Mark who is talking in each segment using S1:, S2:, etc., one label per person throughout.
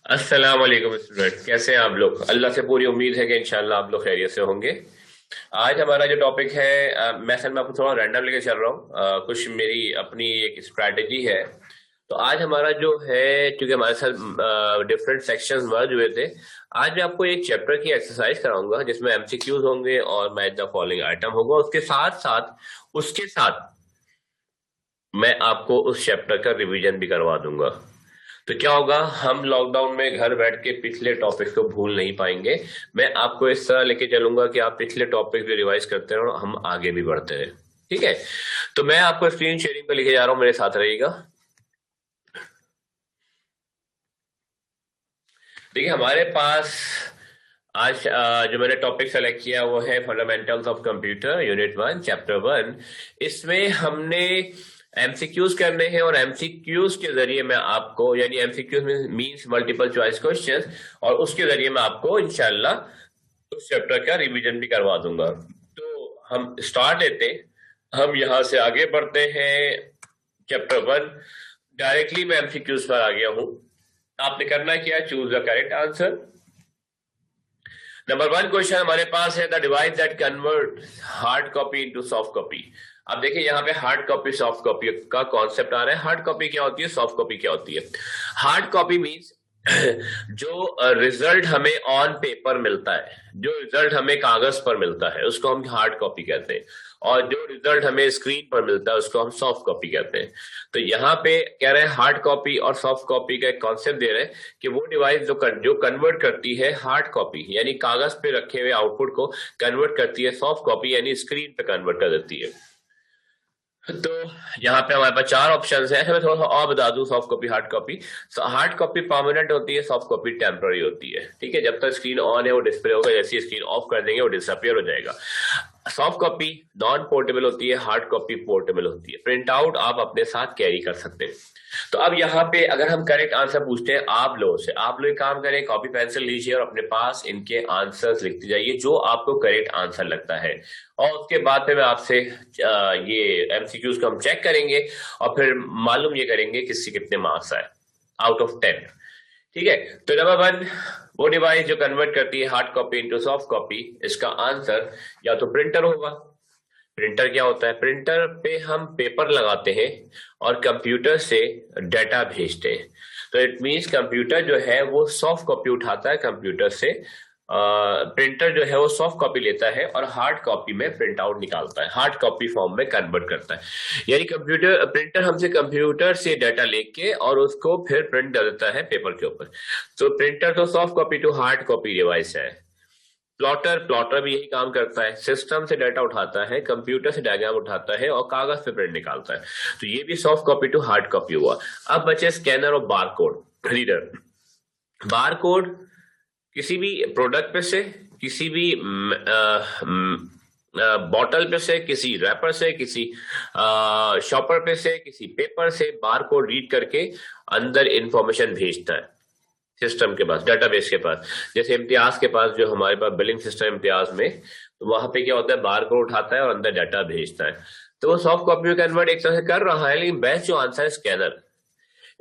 S1: अस्सलाम वालेकुम स्टूडेंट, कैसे हैं आप लोग। अल्लाह से पूरी उम्मीद है कि इंशाल्लाह आप लोग खैरियत से होंगे। आज हमारा जो टॉपिक है, मैं असल में आपको थोड़ा रैंडम लेके चल रहा हूँ। कुछ मेरी अपनी एक स्ट्रैटेजी है। तो आज हमारा जो है, क्योंकि हमारे साथ डिफरेंट सेक्शंस मर्ज हुए थे, आज मैं आपको एक चैप्टर की एक्सरसाइज कराऊंगा जिसमें एमसीक्यूज होंगे और मैच द फॉलोइंग आइटम होगा। उसके साथ मैं आपको उस चैप्टर का रिवीजन भी करवा दूंगा। तो क्या होगा, हम लॉकडाउन में घर बैठ के पिछले टॉपिक को भूल नहीं पाएंगे। मैं आपको इस तरह लेके चलूंगा कि आप पिछले टॉपिक भी रिवाइज करते रहो और हम आगे भी बढ़ते रहे। ठीक है। तो मैं आपको स्क्रीन शेयरिंग पे लेके जा रहा हूं, मेरे साथ रहिएगा। देखिए हमारे पास आज जो मैंने टॉपिक सेलेक्ट किया वो है fundamentals of computer unit 1 chapter 1। इसमें हमने एमसीक्यूज करने हैं और एमसीक्यूज के जरिए मैं आपको, यानी MCQs means multiple choice questions, और उसके जरिए मैं आपको इंशाल्लाह उस चैप्टर का रिवीजन भी करवा दूंगा। तो हम स्टार्ट लेते हैं, हम यहां से आगे बढ़ते हैं। चैप्टर 1 डायरेक्टली मैं एमसीक्यूज पर आ गया हूं। आपने करना क्या, choose the correct answer. Number 1 question हमारे पास है, the device that convert hard copy into soft copy. अब देखिए यहाँ पे हार्ड कॉपी सॉफ्ट कॉपी का कॉन्सेप्ट आ रहा है। हार्ड कॉपी क्या होती है, सॉफ्ट कॉपी क्या होती है। हार्ड कॉपी मींस जो रिजल्ट हमें ऑन पेपर मिलता है, जो रिजल्ट हमें कागज पर मिलता है उसको हम हार्ड कॉपी कहते हैं, और जो रिजल्ट हमें स्क्रीन पर मिलता है उसको हम सॉफ्ट कॉपी कहते हैं। तो यहाँ पे कह रहे हैं हार्ड कॉपी और सॉफ्ट कॉपी का एक कॉन्सेप्ट दे रहे हैं कि वो डिवाइस जो कन्वर्ट करती है हार्ड कॉपी यानी कागज पे रखे हुए आउटपुट को कन्वर्ट करती है सॉफ्ट कॉपी यानी स्क्रीन पे कन्वर्ट कर देती है। तो यहाँ पे हमारे पास चार ऑप्शन है। मैं थोड़ा सा और बता दूं, soft copy hard copy. Hard copy permanent होती है, सॉफ्ट कॉपी टेम्पररी होती है। ठीक है, जब तक स्क्रीन ऑन है वो डिस्प्ले होगा, जैसे स्क्रीन ऑफ कर देंगे वो डिसअपियर हो जाएगा। सॉफ्ट कॉपी नॉन पोर्टेबल होती है, हार्ड कॉपी पोर्टेबल होती है, प्रिंट आउट आप अपने साथ कैरी कर सकते हैं। तो अब यहाँ पे अगर हम करेक्ट आंसर पूछते हैं आप लोगों से, आप लोग एक काम करें, कॉपी पेंसिल लीजिए और अपने पास इनके आंसर्स लिखते जाइए जो आपको करेक्ट आंसर लगता है। और उसके बाद फिर मैं आपसे ये एमसीक्यूज को हम चेक करेंगे और फिर मालूम ये करेंगे किससे कितने मार्क्स आए आउट ऑफ 10। ठीक है। तो नंबर 1, वो डिवाइस जो कन्वर्ट करती है hard copy into soft copy, इसका आंसर या तो प्रिंटर होगा। प्रिंटर क्या होता है, प्रिंटर पे हम पेपर लगाते हैं और कंप्यूटर से डाटा भेजते हैं। तो इट मींस कंप्यूटर जो है वो सॉफ्ट कॉपी उठाता है कंप्यूटर से, प्रिंटर जो है वो सॉफ्ट कॉपी लेता है और हार्ड कॉपी में प्रिंट आउट निकालता है, हार्ड कॉपी फॉर्म में कन्वर्ट करता है। यानी कंप्यूटर प्रिंटर हमसे कंप्यूटर से डाटा लेके और उसको फिर प्रिंट कर देता है पेपर के ऊपर। तो प्रिंटर तो soft copy to hard copy device है। प्लॉटर प्लॉटर भी यही काम करता है, सिस्टम से डाटा उठाता है, कंप्यूटर से डायग्राम उठाता है और कागज पे प्रिंट निकालता है। तो ये भी soft copy to hard copy हुआ। अब बचे स्कैनर और बारकोड रीडर। बारकोड किसी भी प्रोडक्ट पे से, किसी भी बॉटल पे से, किसी रैपर से, किसी शॉपर पे से, किसी पेपर से बार कोड रीड करके अंदर इंफॉर्मेशन भेजता है सिस्टम के पास, डेटाबेस के पास। जैसे इम्तियाज के पास, जो हमारे पास बिलिंग सिस्टम इम्तियाज में, तो वहां पे क्या होता है, बार कोड उठाता है और अंदर डाटा भेजता है। तो वो सॉफ्ट कॉपी में कन्वर्ट एक तरह से कर रहा है, लेकिन बेस्ट जो आंसर है स्कैनर।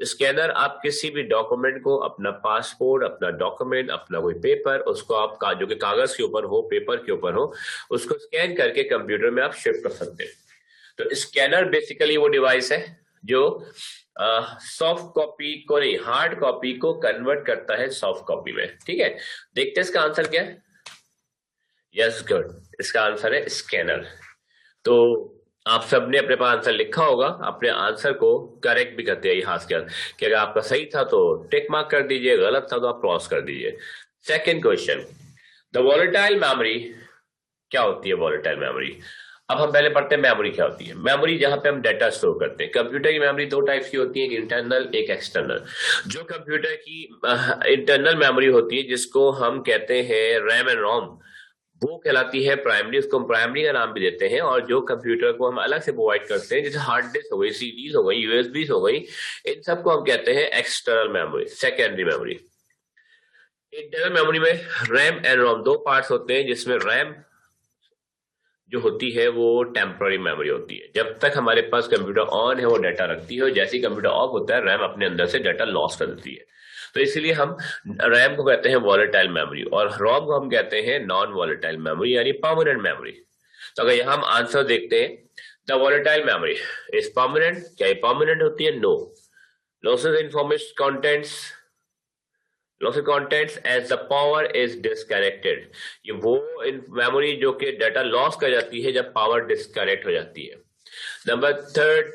S1: स्कैनर आप किसी भी डॉक्यूमेंट को, अपना पासपोर्ट, अपना डॉक्यूमेंट, अपना कोई पेपर, उसको आप जो कि कागज के ऊपर हो, पेपर के ऊपर हो, उसको स्कैन करके कंप्यूटर में आप शिफ्ट कर सकते हैं। तो स्कैनर बेसिकली वो डिवाइस है जो सॉफ्ट कॉपी को नहीं, हार्ड कॉपी को कन्वर्ट करता है सॉफ्ट कॉपी में। ठीक है, देखते हैं इसका आंसर क्या है। यस गुड, इसका आंसर है स्कैनर। तो आप सबने अपने पास आंसर लिखा होगा, अपने आंसर को करेक्ट भी करते हैं हाथ के हाथ, कि अगर आपका सही था तो टिक मार्क कर दीजिए, गलत था तो आप क्रॉस कर दीजिए। Second question, the volatile memory क्या होती है। वॉलेटाइल मेमोरी, अब हम पहले पढ़ते हैं मेमोरी क्या होती है। मेमोरी जहां पे हम डाटा स्टोर करते हैं। कंप्यूटर की मेमोरी दो टाइप्स की होती है, एक इंटरनल एक एक्सटर्नल। जो कंप्यूटर की इंटरनल मेमोरी होती है जिसको हम कहते हैं रैम एंड रोम, वो कहलाती है प्राइमरी, उसको हम प्राइमरी का नाम भी देते हैं। और जो कंप्यूटर को हम अलग से प्रोवाइड करते हैं, जैसे हार्ड डिस्क हो गई, सीडीज हो गई, यूएसबी हो गई, इन सबको हम कहते हैं external memory, secondary memory. Internal memory में रैम एंड रोम दो पार्ट्स होते हैं, जिसमें रैम जो होती है वो टेम्पररी मेमोरी होती है। जब तक हमारे पास कंप्यूटर ऑन है वो डाटा रखती है, और जैसे ही कंप्यूटर ऑफ होता है रैम अपने अंदर से डाटा लॉस कर देती है। तो इसीलिए हम रैम को कहते हैं वॉलेटाइल मेमोरी, और रोम को हम कहते हैं नॉन वॉलेटाइल मेमोरी यानी परमानेंट मेमोरी। तो अगर यहाँ हम आंसर देखते हैं, the volatile memory is permanent, क्या ये परमानेंट होती है? No. Loses information contents, loses contents as the power is disconnected, ये वो मेमोरी जो कि डाटा लॉस कर जाती है जब पावर डिस्कनेक्ट हो जाती है। Number third,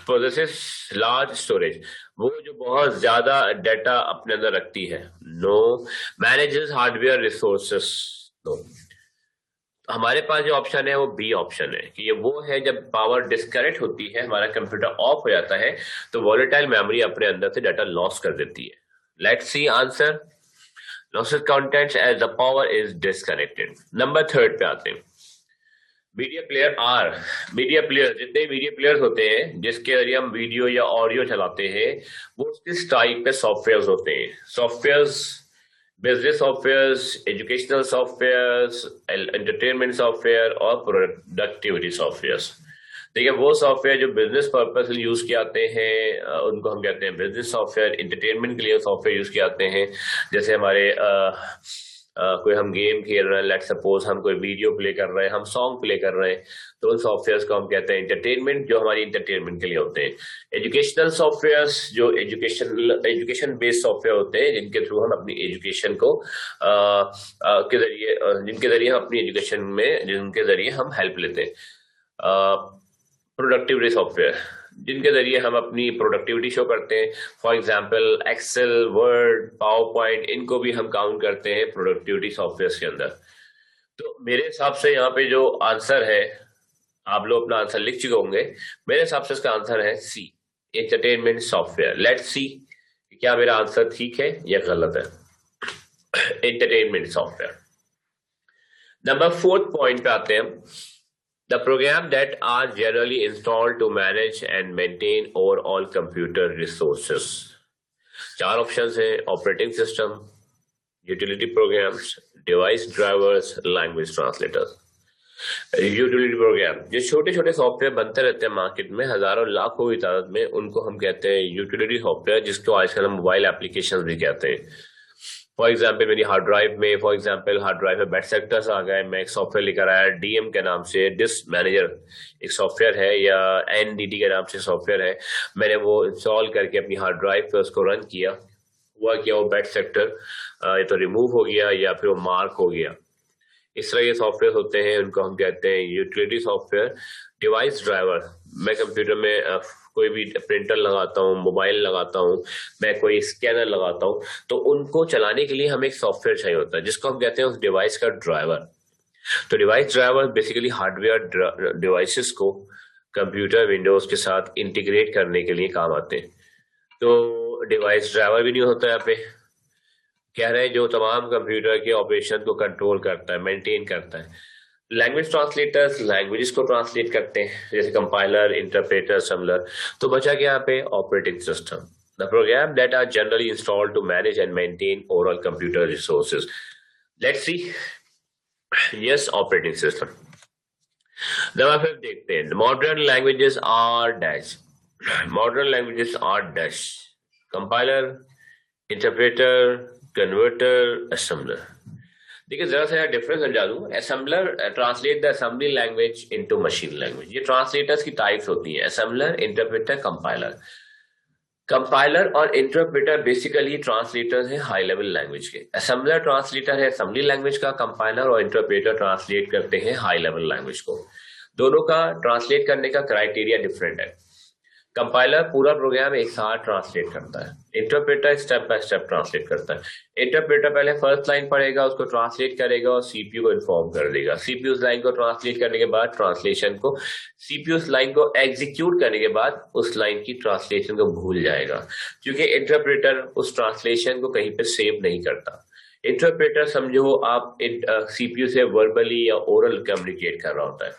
S1: possesses large storage, वो जो बहुत ज्यादा डाटा अपने अंदर रखती है। No. Manages hardware resources, no. हमारे पास जो ऑप्शन है वो बी ऑप्शन है कि ये वो है जब पावर डिस्कनेक्ट होती है, हमारा कंप्यूटर ऑफ हो जाता है, तो वॉलेटाइल मेमोरी अपने अंदर से डाटा लॉस कर देती है। Let's see answer, loses contents as the power is disconnected. Number third पे आते हैं, media player are, media player, जितने मीडिया प्लेयर्स होते हैं जिसके जरिए हम वीडियो या ऑडियो चलाते हैं, वो किस टाइप के सॉफ्टवेयर होते हैं? Softwares, business softwares, educational softwares, entertainment software और प्रोडक्टिविटी सॉफ्टवेयर्स। देखिए, वो सॉफ्टवेयर जो बिजनेस पर्पस के लिए यूज किए जाते हैं उनको हम कहते हैं बिजनेस सॉफ्टवेयर। एंटरटेनमेंट के लिए सॉफ्टवेयर यूज किए जाते हैं, जैसे हमारे कोई हम गेम खेल रहे हैं, लेट सपोज हम कोई वीडियो प्ले कर रहे हैं, हम सॉन्ग प्ले कर रहे हैं, तो उन सॉफ्टवेयर्स को हम कहते हैं एंटरटेनमेंट, जो हमारी एंटरटेनमेंट के लिए होते हैं। एजुकेशनल सॉफ्टवेयर्स जो एजुकेशन बेस्ड सॉफ्टवेयर होते हैं, जिनके थ्रू हम अपनी एजुकेशन को जिनके जरिए हम अपनी एजुकेशन में जिनके जरिए हम हेल्प लेते हैं। प्रोडक्टिविटी सॉफ्टवेयर, जिनके जरिए हम अपनी प्रोडक्टिविटी शो करते हैं। For example Excel, Word, PowerPoint, इनको भी हम काउंट करते हैं प्रोडक्टिविटी सॉफ्टवेयर के अंदर। तो मेरे हिसाब से यहाँ पे जो आंसर है, आप लोग अपना आंसर लिख चुके होंगे, मेरे हिसाब से इसका आंसर है सी, एंटरटेनमेंट सॉफ्टवेयर। लेट्स सी क्या मेरा आंसर ठीक है या गलत है। Entertainment software. Number fourth point पे आते हैं, the program that are generally installed to manage and maintain overall computer resources। चार ऑप्शंस हैं, operating system, utility programmes, device drivers, language translators. Utility programme, जो छोटे छोटे सॉफ्टवेयर बनते रहते हैं मार्केट में हजारों लाखों की तादाद में, उनको हम कहते हैं यूटिलिटी सॉफ्टवेयर, जिसको आजकल हम मोबाइल एप्लीकेशन भी कहते हैं। फॉर एग्जाम्पल मेरी हार्ड ड्राइव में बैट सेक्टर्स आ गए, मैं एक सॉफ्टवेयर लेकर आया डीएम के नाम से, डिस्क मैनेजर एक सॉफ्टवेयर है, या एनडीटी के नाम से सॉफ्टवेयर है। मैंने वो इंस्टॉल करके अपनी हार्ड ड्राइव पे उसको रन किया, हुआ क्या, वो बैट सेक्टर या तो रिमूव हो गया या फिर वो मार्क हो गया। इस तरह के सॉफ्टवेयर होते हैं, उनको हम कहते हैं यूटिलिटी सॉफ्टवेयर। डिवाइस ड्राइवर, मैं कंप्यूटर में कोई भी प्रिंटर लगाता हूँ, मोबाइल लगाता हूँ, मैं कोई स्कैनर लगाता हूँ, तो उनको चलाने के लिए हमें एक सॉफ्टवेयर चाहिए होता है जिसको हम कहते हैं उस डिवाइस का ड्राइवर। तो device driver basically hardware devices को कंप्यूटर विंडोज के साथ इंटीग्रेट करने के लिए काम आते हैं। तो डिवाइस ड्राइवर भी नहीं होता यहाँ पे, कह रहे हैं जो तमाम कंप्यूटर के ऑपरेशन को कंट्रोल करता है, मेंटेन करता है। लैंग्वेज ट्रांसलेटर्स, लैंग्वेजेस को ट्रांसलेट करते हैं, जैसे कंपाइलर, इंटरप्रेटर, समलर। तो बचा क्या यहाँ पे, operating system, the program that are generally installed to manage and maintain overall computer resources. Let's see, yes, operating system. Number 5 देखते हैं, modern languages are dash, modern languages are dash, compiler, interpreter, converter, assembler. देखिए जरा सा difference समझा दूं। Assembler translate the assembly language into machine language. ये translators की types होती हैं, असेंबलर, इंटरप्रेटर, कंपाइलर। कंपाइलर और इंटरप्रेटर बेसिकली ट्रांसलेटर्स हैं हाई लेवल लैंग्वेज के। असेंबलर ट्रांसलेटर है असेंबली लैंग्वेज का, कंपाइलर और इंटरप्रेटर ट्रांसलेट करते हैं हाई लेवल लैंग्वेज को। दोनों का ट्रांसलेट करने का क्राइटेरिया डिफरेंट है। कंपाइलर पूरा प्रोग्राम एक साथ ट्रांसलेट करता है, interpreter step by step translate करता है। इंटरप्रेटर पहले फर्स्ट लाइन पढ़ेगा, उसको ट्रांसलेट करेगा और सीपीयू को इन्फॉर्म कर देगा। सीपीयू उस लाइन को ट्रांसलेट करने के बाद ट्रांसलेशन को, सीपीयू उस लाइन को एग्जीक्यूट करने के बाद उस लाइन की ट्रांसलेशन को भूल जाएगा, क्योंकि इंटरप्रेटर उस ट्रांसलेशन को कहीं पे सेव नहीं करता। इंटरप्रेटर समझो आप सीपीयू से वर्बली या ओरल कम्युनिकेट कर रहा होता है,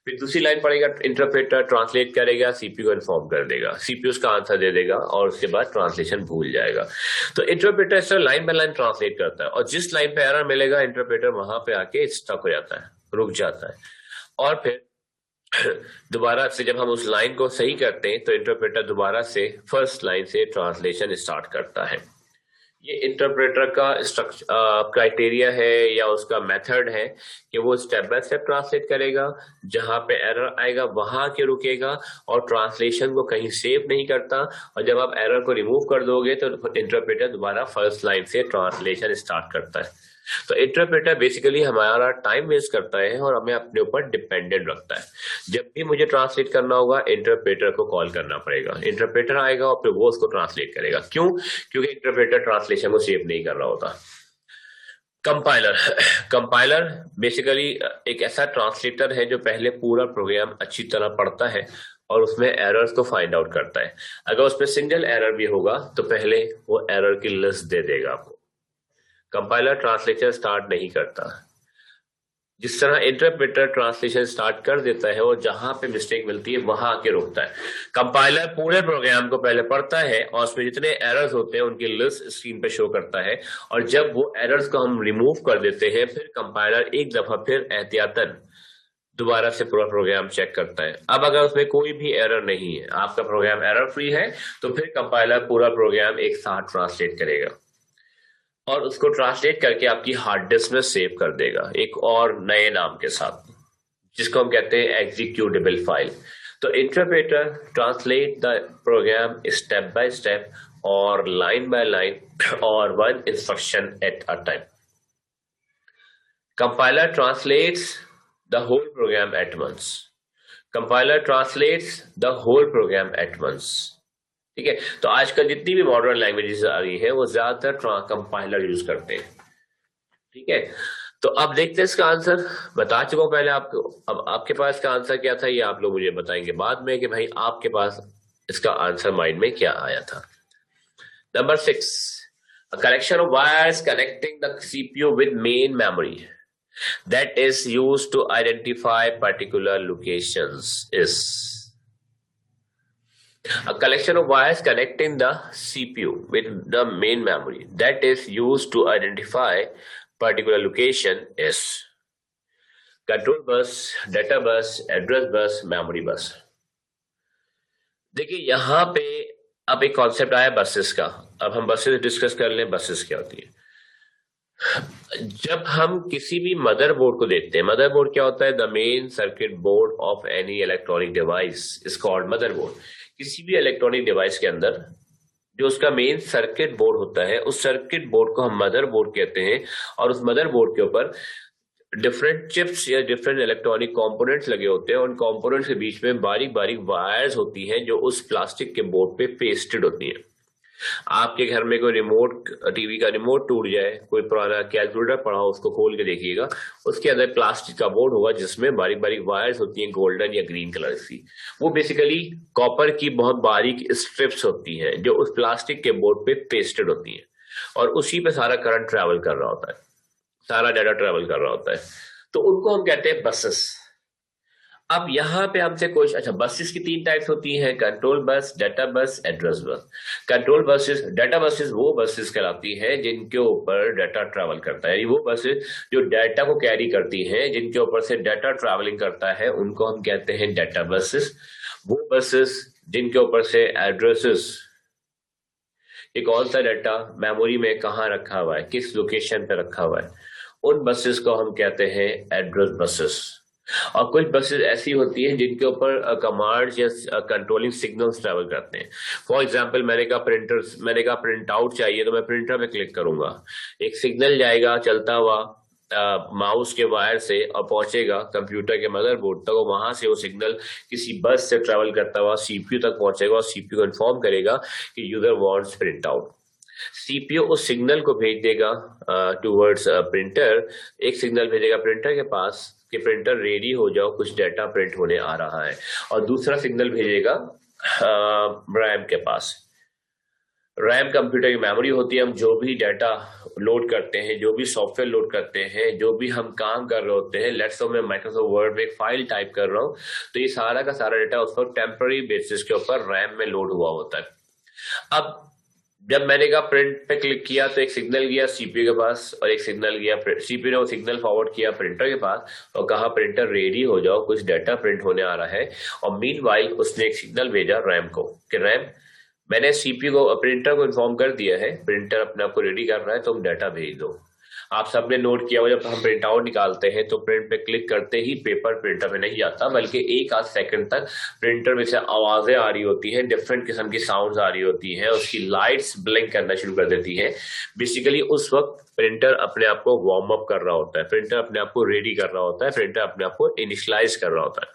S1: फिर दूसरी लाइन पढ़ेगा, इंटरप्रेटर ट्रांसलेट करेगा, सीपीयू को इन्फॉर्म कर देगा, सीपीयू उसका आंसर दे देगा और उसके बाद ट्रांसलेशन भूल जाएगा। तो interpreter line by line translate करता है और जिस लाइन पे एरर मिलेगा इंटरप्रेटर वहां पे आके स्टक हो जाता है, रुक जाता है। और फिर दोबारा से जब हम उस लाइन को सही करते हैं तो इंटरप्रेटर दोबारा से फर्स्ट लाइन से ट्रांसलेशन स्टार्ट करता है। ये इंटरप्रेटर का स्ट्रक्चर क्राइटेरिया है या उसका मेथड है कि वो स्टेप बाय स्टेप ट्रांसलेट करेगा, जहां पे एरर आएगा वहां के रुकेगा और ट्रांसलेशन को कहीं सेव नहीं करता। और जब आप एरर को रिमूव कर दोगे तो इंटरप्रेटर दोबारा फर्स्ट लाइन से ट्रांसलेशन स्टार्ट करता है। तो इंटरप्रेटर बेसिकली हमारा टाइम वेस्ट करता है और हमें अपने ऊपर डिपेंडेंट रखता है। जब भी मुझे ट्रांसलेट करना होगा इंटरप्रेटर को कॉल करना पड़ेगा, इंटरप्रेटर आएगा और फिर वो उसको ट्रांसलेट करेगा। क्यों? क्योंकि इंटरप्रेटर ट्रांसलेशन को सेव नहीं कर रहा होता। कंपाइलर बेसिकली एक ऐसा ट्रांसलेटर है जो पहले पूरा प्रोग्राम अच्छी तरह पढ़ता है और उसमें एरर्स को फाइंड आउट करता है। अगर उसमें सिंगल एरर भी होगा तो पहले वो एरर की लिस्ट दे देगा आपको। कंपाइलर ट्रांसलेशन स्टार्ट नहीं करता। जिस तरह इंटरप्रेटर ट्रांसलेशन स्टार्ट कर देता है और जहां पे मिस्टेक मिलती है वहां आके रोकता है। कंपाइलर पूरे प्रोग्राम को पहले पढ़ता है और उसमें जितने एरर्स होते हैं उनकी लिस्ट स्क्रीन पे शो करता है, और जब वो एरर्स को हम रिमूव कर देते हैं फिर कंपाइलर एक दफा फिर एहतियातन दोबारा से पूरा प्रोग्राम चेक करता है। अब अगर उसमें कोई भी एरर नहीं है, आपका प्रोग्राम एरर फ्री है, तो फिर कंपाइलर पूरा प्रोग्राम एक साथ ट्रांसलेट करेगा और उसको ट्रांसलेट करके आपकी हार्ड डिस्क में सेव कर देगा एक और नए नाम के साथ, जिसको हम कहते हैं एग्जीक्यूटेबल फाइल। तो interpreter translate the program step by step और लाइन बाय लाइन और one instruction at a time. Compiler translates the whole program at once. Compiler translates the whole program at once. ठीक है, तो आजकल जितनी भी modern languages आ रही है वो ज्यादातर कंपाइलर यूज करते हैं। ठीक है, तो अब देखते हैं इसका आंसर। बता चुका हूं पहले आपको, अब आपके पास का आंसर क्या था ये आप लोग मुझे बताएंगे बाद में कि भाई आपके पास इसका आंसर माइंड में क्या आया था। Number 6, a collection of wires connecting the CPU with main memory that is used to identify particular locations is a collection of wires connecting the CPU with the main memory that is used to identify particular location is control bus, data bus, address bus, memory bus। देखिए यहां पे अब एक concept आया buses का। अब हम buses discuss कर लें, बसेस क्या होती है। जब हम किसी भी मदरबोर्ड को देखते हैं, मदरबोर्ड क्या होता है? The main circuit board of any electronic device is called motherboard. किसी भी इलेक्ट्रॉनिक डिवाइस के अंदर जो उसका मेन सर्किट बोर्ड होता है उस सर्किट बोर्ड को हम मदरबोर्ड कहते हैं, और उस मदरबोर्ड के ऊपर डिफरेंट चिप्स या डिफरेंट इलेक्ट्रॉनिक कंपोनेंट्स लगे होते हैं। उन कंपोनेंट्स के बीच में बारीक बारीक वायर्स होती हैं जो उस प्लास्टिक के बोर्ड पे पेस्टेड होती हैं। आपके घर में कोई रिमोट टीवी का रिमोट टूट जाए, कोई पुराना कैलकुलेटर पड़ा हो, उसको खोल के देखिएगा, उसके अंदर प्लास्टिक का बोर्ड होगा जिसमें बारीक बारीक वायर्स होती हैं गोल्डन या ग्रीन कलर की। वो बेसिकली कॉपर की बहुत बारीक स्ट्रिप्स होती हैं जो उस प्लास्टिक के बोर्ड पे पेस्टेड होती हैं, और उसी पे सारा करंट ट्रैवल कर रहा होता है, सारा डाटा ट्रैवल कर रहा होता है। तो उनको हम कहते हैं बसेस। अब यहाँ पे हमसे कुछ, अच्छा बसेस की 3 टाइप्स होती हैं, कंट्रोल बस, डाटा बस, address bus. Control buses, data buses वो बसेस कहलाती हैं जिनके ऊपर डाटा ट्रैवल करता है, वो बसेस जो डाटा को कैरी करती हैं, जिनके ऊपर से डाटा ट्रैवलिंग करता है, उनको हम कहते हैं डाटा बसेस। वो बसेस जिनके ऊपर से एड्रेसेस, ये कौन सा डाटा मेमोरी में कहाँ रखा हुआ है, किस लोकेशन पे रखा हुआ है, उन बसेस को हम कहते हैं एड्रेस बसेस। और कुछ बसेस ऐसी होती हैं जिनके ऊपर कमांड्स या कंट्रोलिंग सिग्नल्स ट्रैवल करते हैं। फॉर एग्जांपल मैंने कहा प्रिंट आउट चाहिए तो मैं प्रिंटर पे क्लिक करूंगा, एक सिग्नल जाएगा चलता हुआ माउस के वायर से और पहुंचेगा कंप्यूटर के मदरबोर्ड तक, और वहां से वो सिग्नल किसी बस से ट्रैवल करता हुआ सीपीयू तक पहुंचेगा और सीपीयू को इन्फॉर्म करेगा कि user wants print out. CPU उस सिग्नल को भेज देगा टूवर्ड्स प्रिंटर, एक सिग्नल भेजेगा प्रिंटर के पास कि प्रिंटर रेडी हो जाओ, कुछ डाटा प्रिंट होने आ रहा है, और दूसरा सिग्नल भेजेगा रैम के पास। रैम कंप्यूटर की मेमोरी होती है। हम जो भी डाटा लोड करते हैं, जो भी सॉफ्टवेयर लोड करते हैं, जो भी हम काम कर रहे होते हैं, लेट्स से मैं माइक्रोसॉफ्ट वर्ड में एक फाइल टाइप कर रहा हूँ, तो ये सारा का सारा डाटा उस पर टेम्पररी बेसिस के ऊपर रैम में लोड हुआ होता है। अब जब मैंने कहा प्रिंट पे क्लिक किया तो एक सिग्नल गया सीपीयू के पास और एक सिग्नल गया, सीपीयू ने वो सिग्नल फॉरवर्ड किया प्रिंटर के पास और कहा प्रिंटर रेडी हो जाओ, कुछ डाटा प्रिंट होने आ रहा है। और मीनवाइल उसने एक सिग्नल भेजा रैम को कि रैम, मैंने सीपीयू को, प्रिंटर को इन्फॉर्म कर दिया है, प्रिंटर अपने आप को रेडी कर रहा है, तुम डाटा भेज दो। आप सबने नोट किया होगा जब हम प्रिंट आउट निकालते हैं तो प्रिंट पे क्लिक करते ही पेपर प्रिंटर में नहीं जाता, बल्कि एक आध सेकंड तक प्रिंटर में से आवाजें आ रही होती हैं, डिफरेंट किस्म की साउंड्स आ रही होती हैं, उसकी लाइट्स ब्लिंक करना शुरू कर देती है। बेसिकली उस वक्त प्रिंटर अपने आप को वार्म अप कर रहा होता है, प्रिंटर अपने आप को रेडी कर रहा होता है, प्रिंटर अपने आप को इनिशियलाइज कर रहा होता है।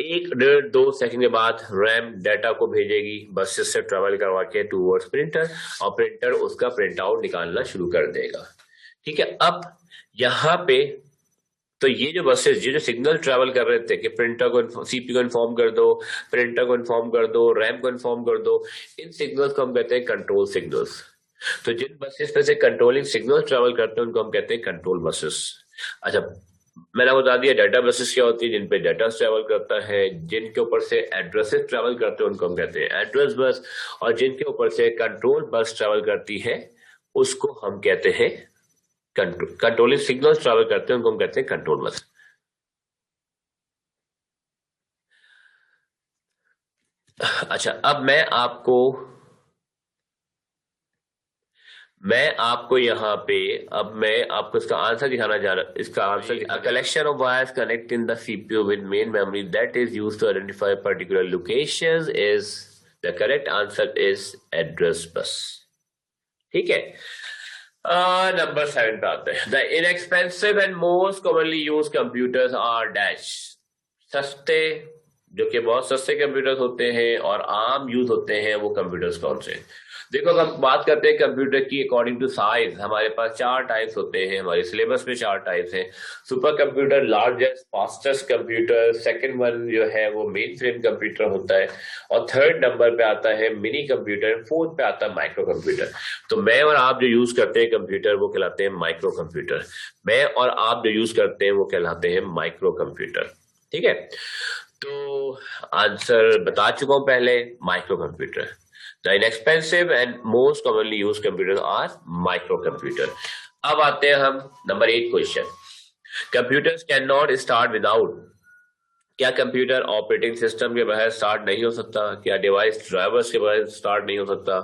S1: 1 डेढ़ 2 सेकंड के बाद रैम डाटा को भेजेगी बसेस से ट्रेवल करवा के टूवर्ड्स प्रिंटर, और प्रिंटर उसका प्रिंट आउट निकालना शुरू कर देगा। ठीक है, अब यहाँ पे तो ये जो बसेस, ये जो सिग्नल ट्रेवल कर रहे थे कि प्रिंटर को, सीपीयू को इन्फॉर्म कर दो, प्रिंटर को इन्फॉर्म कर दो, रैम को इन्फॉर्म कर दो, इन सिग्नल्स को हम कहते हैं कंट्रोल सिग्नल्स। तो जिन बसेस पे से कंट्रोलिंग सिग्नल ट्रेवल करते हैं उनको हम कहते हैं कंट्रोल बसेस। अच्छा, मैंने बता दिया डाटा बसेस क्या होती है, जिन पे डाटा ट्रेवल करता है, जिनके ऊपर से एड्रेसेस ट्रेवल करते हैं उनको हम कहते हैं एड्रेस बस, और जिनके ऊपर से कंट्रोल बस ट्रेवल करती है उसको हम कहते हैं कंट्रोलिंग सिग्नल्स ट्रेवल करते हैं उनको हम कहते हैं कंट्रोल बस। अच्छा, अब मैं आपको यहाँ पे, अब मैं आपको इसका आंसर दिखाना चाह रहा, इसका answer, collection of wires connect in the CPU with main memory that is used to identify particular locations is, the correct answer is address bus. ठीक है, नंबर 7 पे आते हैं। The inexpensive and most commonly use computers are dash. सस्ते, जो कि बहुत सस्ते कंप्यूटर्स होते हैं और आम यूज होते हैं, वो कंप्यूटर्स कौन से? देखो, अगर हम बात करते हैं कंप्यूटर की अकॉर्डिंग टू साइज, हमारे पास 4 टाइप्स होते हैं, हमारे सिलेबस में 4 टाइप्स हैं। Super computer, largest fastest computer, second one जो है वो मेन फ्रेम कंप्यूटर होता है, और थर्ड नंबर पे आता है मिनी कंप्यूटर, फोर्थ पे आता है माइक्रो कंप्यूटर। तो मैं और आप जो यूज करते हैं कंप्यूटर वो कहलाते हैं माइक्रो कंप्यूटर, मैं और आप जो यूज करते हैं वो कहलाते हैं माइक्रो कंप्यूटर। ठीक है, तो आंसर बता चुका हूं पहले, micro computer. The inexpensive and most commonly used computers are microcomputer. अब आते हैं हम number 8 question. Computers can not start without. क्या कंप्यूटर ऑपरेटिंग सिस्टम के बगैर स्टार्ट नहीं हो सकता? क्या डिवाइस ड्राइवर्स के बगैर स्टार्ट नहीं हो सकता?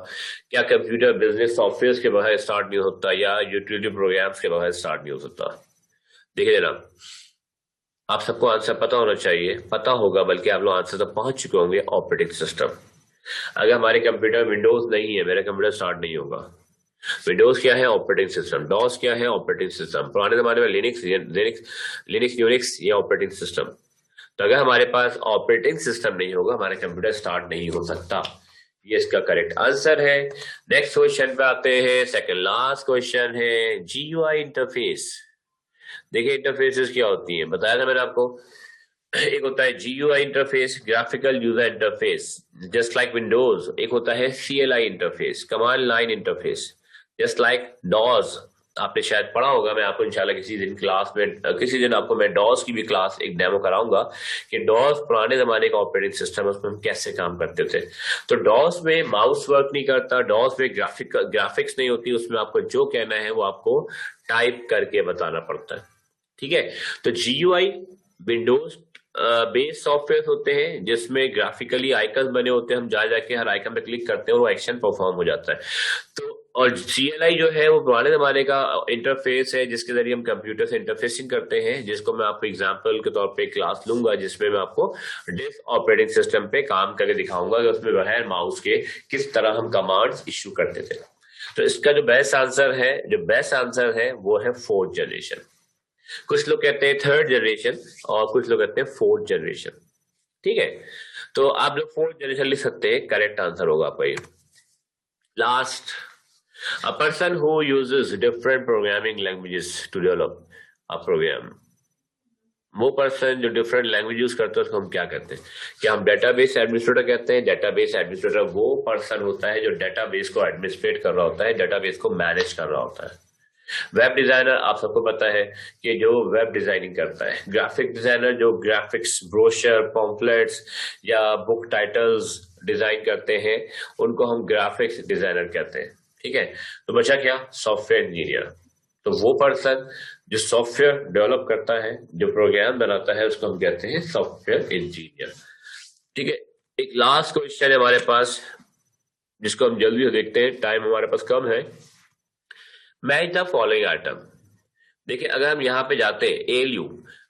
S1: क्या कंप्यूटर बिजनेस सॉफ्टवेयर के बगैर स्टार्ट नहीं हो सकता? या यूटिलिटी प्रोग्राम्स के बगैर स्टार्ट नहीं हो सकता? देखिए जनाब, आप सबको आंसर पता होना चाहिए, पता होगा, बल्कि आप लोग आंसर तक पहुंच चुके होंगे। ऑपरेटिंग सिस्टम, अगर हमारे कंप्यूटर विंडोज नहीं है, मेरा कंप्यूटर स्टार्ट नहीं होगा। विंडोज क्या है? Operating system. डॉस क्या है? Operating system. पुराने जमाने में लिनक्स यूनिक्स ये ऑपरेटिंग सिस्टम। तो अगर हमारे पास ऑपरेटिंग सिस्टम नहीं होगा, हमारा कंप्यूटर स्टार्ट नहीं हो सकता। ये इसका करेक्ट आंसर है। नेक्स्ट क्वेश्चन पे आते हैं, सेकंड लास्ट क्वेश्चन है, जीयूआई इंटरफेस। देखिए, इंटरफेसेस क्या होती है, बताया था मैंने आपको। एक होता है GUI interface, graphical user interface, just like Windows. एक होता है CLI interface, command line interface, just like DOS. आपने शायद पढ़ा होगा, मैं आपको इंशाल्लाह किसी दिन क्लास में, किसी दिन आपको मैं डॉस की भी क्लास एक डेमो कराऊंगा कि डॉस पुराने जमाने का ऑपरेटिंग सिस्टम है, उसमें हम कैसे काम करते थे। तो डॉस में माउस वर्क नहीं करता, डॉस में ग्राफिक्स नहीं होती, उसमें आपको जो कहना है वो आपको टाइप करके बताना पड़ता है। ठीक है, तो जीयूआई विंडोज बेस सॉफ्टवेयर होते हैं जिसमें ग्राफिकली आइकन बने होते हैं, हम जा जाके हर आइकन पे क्लिक करते हैं और वो एक्शन परफॉर्म हो जाता है। तो और सीएलआई जो है वो पुराने जमाने का इंटरफेस है जिसके जरिए हम कंप्यूटर से इंटरफेसिंग करते हैं, जिसको मैं आपको एग्जांपल के तौर पे क्लास लूंगा जिसमें मैं आपको डिस ऑपरेटिंग सिस्टम पे काम करके दिखाऊंगा कि उसमें बगैर माउस के किस तरह हम कमांड्स इश्यू करते थे। तो इसका जो बेस्ट आंसर है वो है 4th जनरेशन। कुछ लोग कहते हैं 3rd जनरेशन और कुछ लोग कहते हैं 4th जनरेशन। ठीक है, तो आप लोग 4th जनरेशन लिख सकते हैं, करेक्ट आंसर होगा आपका ये। Last, a person who uses different programming languages to develop a program. वो पर्सन जो डिफरेंट लैंग्वेज यूज करते हैं उसको हम क्या कहते हैं? क्या हम डेटाबेस एडमिनिस्ट्रेटर कहते हैं? डेटाबेस एडमिनिस्ट्रेटर वो पर्सन होता है जो डेटाबेस को एडमिनिस्ट्रेट कर रहा होता है, डेटाबेस को मैनेज कर रहा होता है। वेब डिजाइनर, आप सबको पता है कि जो वेब डिजाइनिंग करता है। ग्राफिक डिजाइनर जो ग्राफिक्स, ब्रोशर, पॉम्फलेट्स या बुक टाइटल्स डिजाइन करते हैं उनको हम ग्राफिक्स डिजाइनर कहते हैं। ठीक है, तो बचा क्या, सॉफ्टवेयर इंजीनियर। तो वो पर्सन जो सॉफ्टवेयर डेवलप करता है, जो प्रोग्राम बनाता है, उसको हम कहते हैं सॉफ्टवेयर इंजीनियर। ठीक है, एक लास्ट क्वेश्चन है हमारे पास जिसको हम जल्दी से देखते हैं, टाइम हमारे पास कम है। Match the following item. देखिए अगर हम यहाँ पे जाते हैं ALU,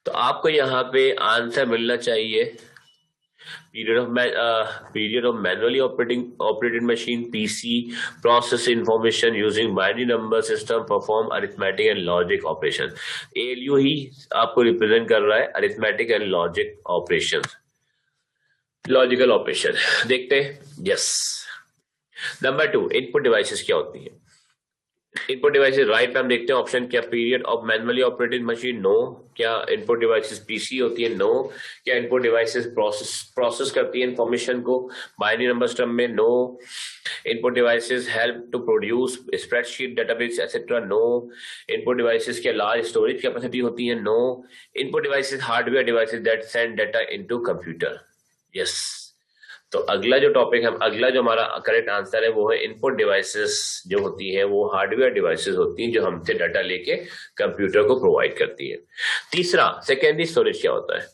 S1: तो आपको यहाँ पे आंसर मिलना चाहिए period of manually operated machine PC, process information using binary number system, perform arithmetic and logic operation. ALU ही आपको रिप्रेजेंट कर रहा है arithmetic and logic operation, logical operation. देखते हैं, यस। नंबर 2, इनपुट डिवाइसेस क्या होती है। इनपुट डिवाइसेस राइट पे हम देखते हैं ऑप्शन, क्या period of manually operated machine, no. क्या इनपुट डिवाइसेस PC होती है, नो। क्या इनपुट डिवाइसेस प्रोसेस करती है इंफॉर्मेशन को बाइनरी नंबर सिस्टम में, no. Input devices help to produce spreadsheet, database etcetera, no. Input devices क्या लार्ज स्टोरेज कैपेसिटी होती है, no. Input devices hardware devices that send data into computer, yes. तो अगला जो टॉपिक है, अगला जो हमारा करेक्ट आंसर है वो है इनपुट डिवाइसेस जो होती है वो हार्डवेयर डिवाइसेस होती हैं जो हमसे डाटा लेके कंप्यूटर को प्रोवाइड करती है। तीसरा, सेकेंडरी स्टोरेज क्या होता है।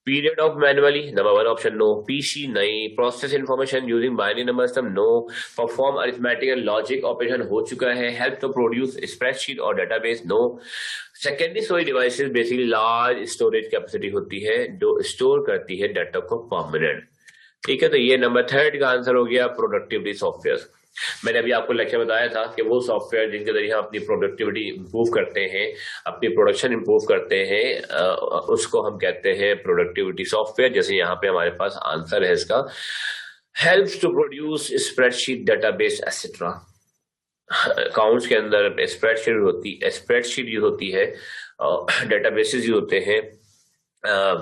S1: Period of manually, number 1 option, no. PC नहीं। Process information using binary number system, no. Perform arithmetic and logic operation हो चुका है। हेल्प टू प्रोड्यूस स्प्रेडशीट और database, no. Secondary storage devices basically large storage capacity होती है जो store करती है डाटा को परमानेंट। ठीक है, तो ये नंबर 3 का आंसर हो गया प्रोडक्टिविटी सॉफ्टवेयर। मैंने अभी आपको लेक्चर बताया था कि वो सॉफ्टवेयर जिनके जरिए हम अपनी प्रोडक्टिविटी इंप्रूव करते हैं, अपनी प्रोडक्शन इंप्रूव करते हैं, उसको हम कहते हैं प्रोडक्टिविटी सॉफ्टवेयर। जैसे यहाँ पे हमारे पास आंसर है इसका, helps to produce spreadsheet, database etcetera. Accounts के अंदर स्प्रेडशीट यूज होती है, डेटाबेसेस यूज होते हैं,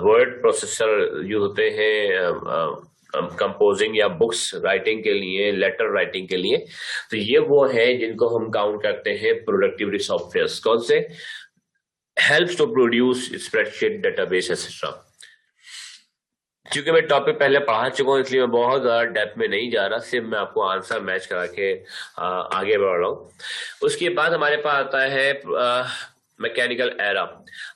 S1: वर्ड प्रोसेसर यूज होते हैं कंपोजिंग या बुक्स राइटिंग के लिए, लेटर राइटिंग के लिए। तो ये वो है जिनको हम काउंट करते हैं प्रोडक्टिविटी सॉफ्टवेयर। कौन से, helps to produce spreadsheet, database etcetera. क्योंकि मैं टॉपिक पहले पढ़ा चुका हूं इसलिए मैं बहुत ज्यादा डेप्थ में नहीं जा रहा, सिर्फ मैं आपको आंसर मैच करा के आगे बढ़ रहा हूं। उसके बाद हमारे पास आता है मैकेनिकल एरा।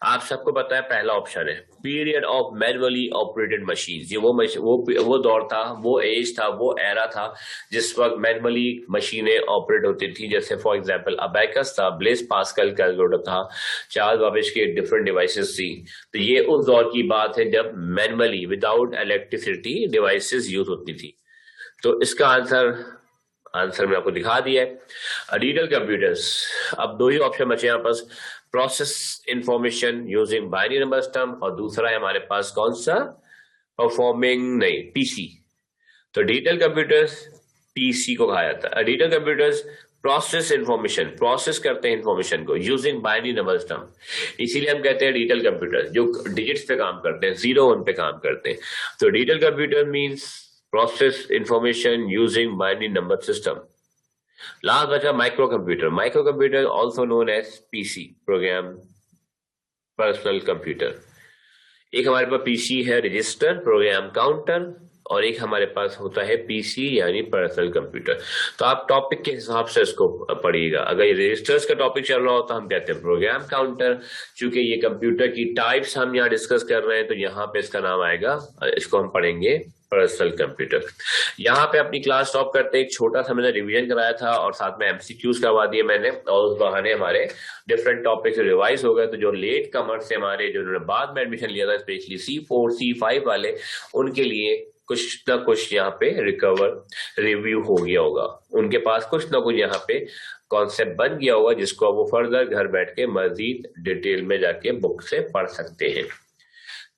S1: आप सबको पता है पहला ऑप्शन है period of manually operated machine. ये वो दौर था, वो एज था, वो एरा था जिस वक्त मैनुअली मशीनें ऑपरेट होती थी। जैसे फॉर एग्जांपल अबैकस था, ब्लेस पास्कल कैलकुलेटर था, चार्ल्स बाबेज के डिफरेंट डिवाइसेस थी। तो ये उस दौर की बात है जब manually without electricity devices use होती थी। तो इसका आंसर मैं आपको दिखा दिया है, डिजिटल कंप्यूटर्स। अब 2 ही ऑप्शन बचे यहाँ पास, process information using binary number system, और दूसरा है हमारे पास कौन सा, PC। तो डिजिटल कंप्यूटर्स PC को कहा जाता है। Digital computers process information, process करते हैं इंफॉर्मेशन को यूजिंग बाइनरी नंबर सिस्टम, इसीलिए हम कहते हैं डिजिटल कंप्यूटर जो डिजिट्स पे काम करते हैं, 0-1 पे काम करते हैं। तो digital computer means process information using binary number system. Last बचा micro computer also known as PC, program personal computer. एक हमारे पास PC है रजिस्टर, प्रोग्राम काउंटर, और एक हमारे पास होता है PC यानी पर्सनल कंप्यूटर। तो आप टॉपिक के हिसाब से इसको पढ़िएगा। अगर ये रजिस्टर्स का टॉपिक चल रहा हो तो हम कहते हैं प्रोग्राम काउंटर। चूंकि ये कंप्यूटर की टाइप्स हम यहाँ डिस्कस कर रहे हैं तो यहाँ पे इसका नाम आएगा, इसको हम पढ़ेंगे पर्सनल कंप्यूटर। यहाँ पे अपनी क्लास स्टॉप करते हैं। एक छोटा सा मैंने रिवीजन कराया था और साथ में MCQs करवा दिए मैंने, और उस बहाने हमारे डिफरेंट टॉपिक रिवाइज हो गए। तो जो लेट कमर्स से हमारे जो बाद में एडमिशन लिया था, स्पेशली C4 C5 वाले, उनके लिए कुछ ना कुछ यहाँ पे रिव्यू हो गया होगा, उनके पास कुछ ना कुछ यहाँ पे कॉन्सेप्ट बन गया होगा जिसको वो फर्दर घर बैठ के मजीद डिटेल में जाके बुक से पढ़ सकते हैं।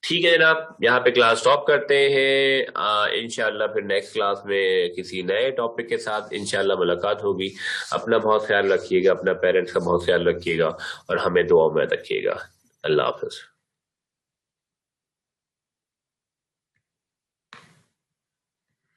S1: ठीक है जनाब, यहाँ पे क्लास स्टॉप करते हैं। इंशाल्लाह फिर नेक्स्ट क्लास में किसी नए टॉपिक के साथ इंशाल्लाह मुलाकात होगी। अपना बहुत ख्याल रखिएगा, अपना पेरेंट्स का बहुत ख्याल रखिएगा और हमें दुआ में रखिएगा। अल्लाह हाफिज।